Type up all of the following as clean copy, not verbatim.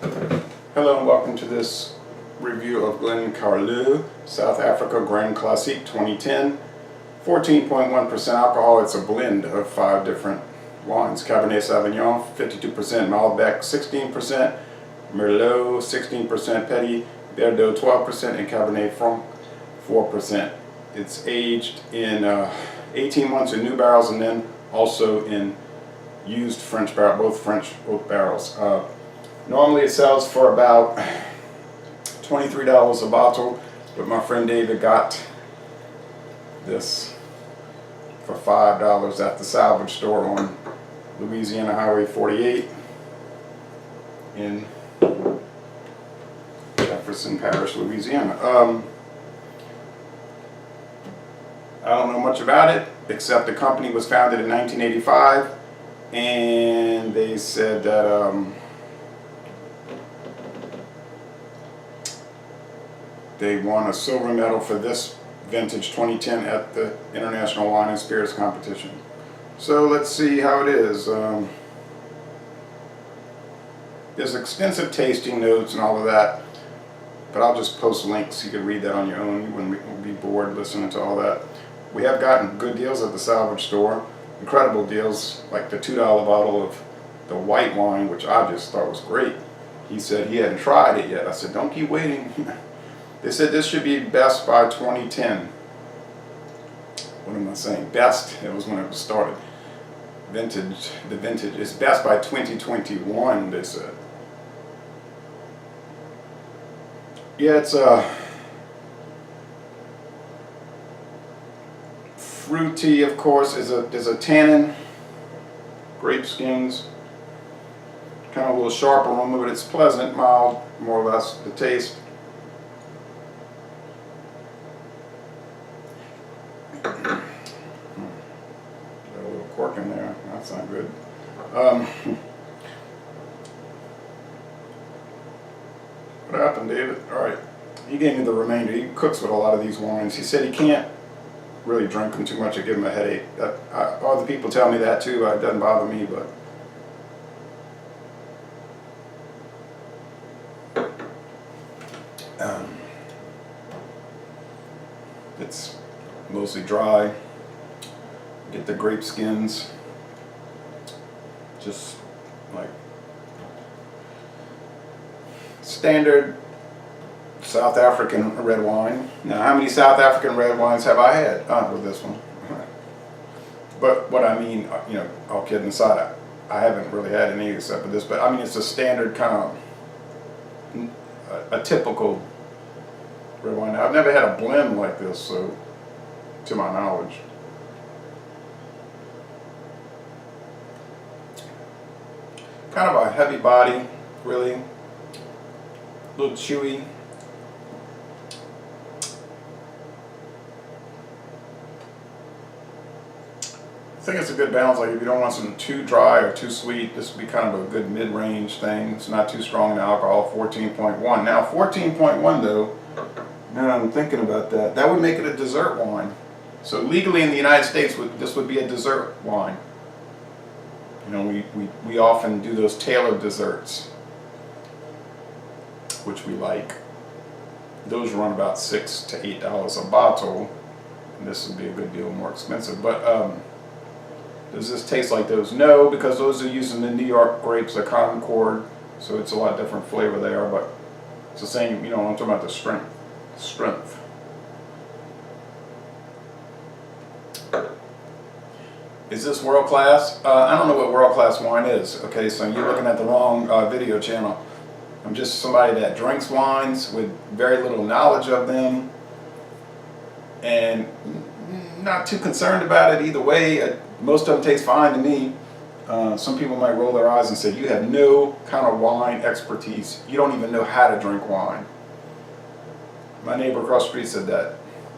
Hello and welcome to this review of Glen Carlou, South Africa Grand Classique 2010. 14.1% alcohol. It's a blend of 5 different wines. Cabernet Sauvignon, 52%, Malbec, 16%, Merlot, 16%, Petit Verdot, 12%, and Cabernet Franc, 4%. It's aged in 18 months in new barrels and then also in used French barrel, both French oak barrels. Normally it sells for about $23 a bottle, but my friend David got this for $5 at the salvage store on Louisiana Highway 48 in Jefferson Parish, Louisiana. I don't know much about it, except the company was founded in 1985, and they said that they won a silver medal for this vintage 2010 at the International Wine and Spirits Competition. So let's see how it is. There's extensive tasting notes and all of that, but I'll just post links so you can read that on your own. You wouldn't be bored listening to all that. We have gotten good deals at the salvage store, incredible deals, like the $2 bottle of the white wine, which I just thought was great. He said he hadn't tried it yet. I said, don't keep waiting. They said this should be best by 2010. What am I saying? Best, it was when it was started. Vintage, the vintage is best by 2021, they said. Yeah, it's fruity, of course. There's a tannin, grape skins, kind of a little sharp aroma, but it's pleasant, mild, more or less, the taste. Got a little cork in there. That's not good. What happened, David? All right. He gave me the remainder. He cooks with a lot of these wines. He said he can't really drink them too much. It gives him a headache. Other people tell me that too. It doesn't bother me, but it's mostly dry. Get the grape skins, just like standard South African red wine. Now, how many South African red wines have I had? With this one. But what I mean, you know, all kidding aside, I haven't really had any except for this. But I mean, it's a standard kind of a typical red wine. I've never had a blend like this, so to my knowledge. Kind of a heavy body, really. A little chewy. I think it's a good balance. Like if you don't want something too dry or too sweet, this would be kind of a good mid-range thing. It's not too strong in alcohol. 14.1. Now 14.1 though. Now I'm thinking about that. That would make it a dessert wine. So legally in the United States, this would be a dessert wine. You know, we often do those tailored desserts, which we like. Those run about $6 to $8 a bottle. And this would be a good deal more expensive. But does this taste like those? No, because those are using the New York grapes, the Concord, so it's a lot different flavor there. But it's the same. You know, I'm talking about the strength. Is this world class? I don't know what world class wine is. Okay, so you're looking at the wrong video channel. I'm just somebody that drinks wines with very little knowledge of them and not too concerned about it either way. Most of them taste fine to me. Some people might roll their eyes and say, you have no kind of wine expertise. You don't even know how to drink wine. My neighbor across the street said that.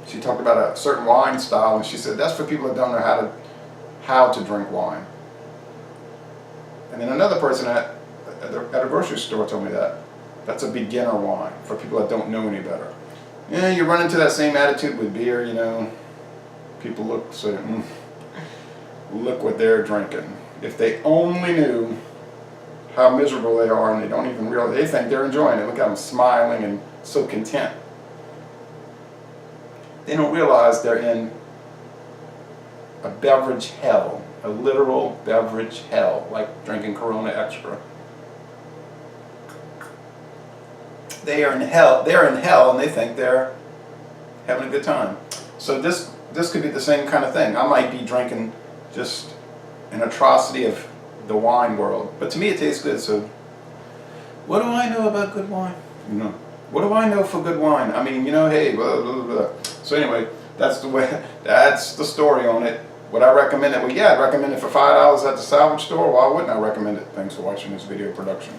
She talked about a certain wine style, and she said that's for people that don't know how to drink wine. And then another person at a grocery store told me that. That's a beginner wine for people that don't know any better. Yeah, you run into that same attitude with beer, you know. People look, say, look what they're drinking. If they only knew how miserable they are, and they don't even realize, they think they're enjoying it. Look at them smiling and so content. They don't realize they're in a beverage hell, a literal beverage hell, like drinking Corona Extra. They are in hell, and they think they're having a good time. So this could be the same kind of thing. I might be drinking just an atrocity of the wine world, but to me it tastes good. So what do I know about good wine? You know, what do I know for good wine? I mean, you know, hey, blah, blah, blah. So anyway, that's the story on it. Would I recommend it? Well, yeah, I'd recommend it for $5 at the salvage store. Why wouldn't I recommend it? Thanks for watching this video production.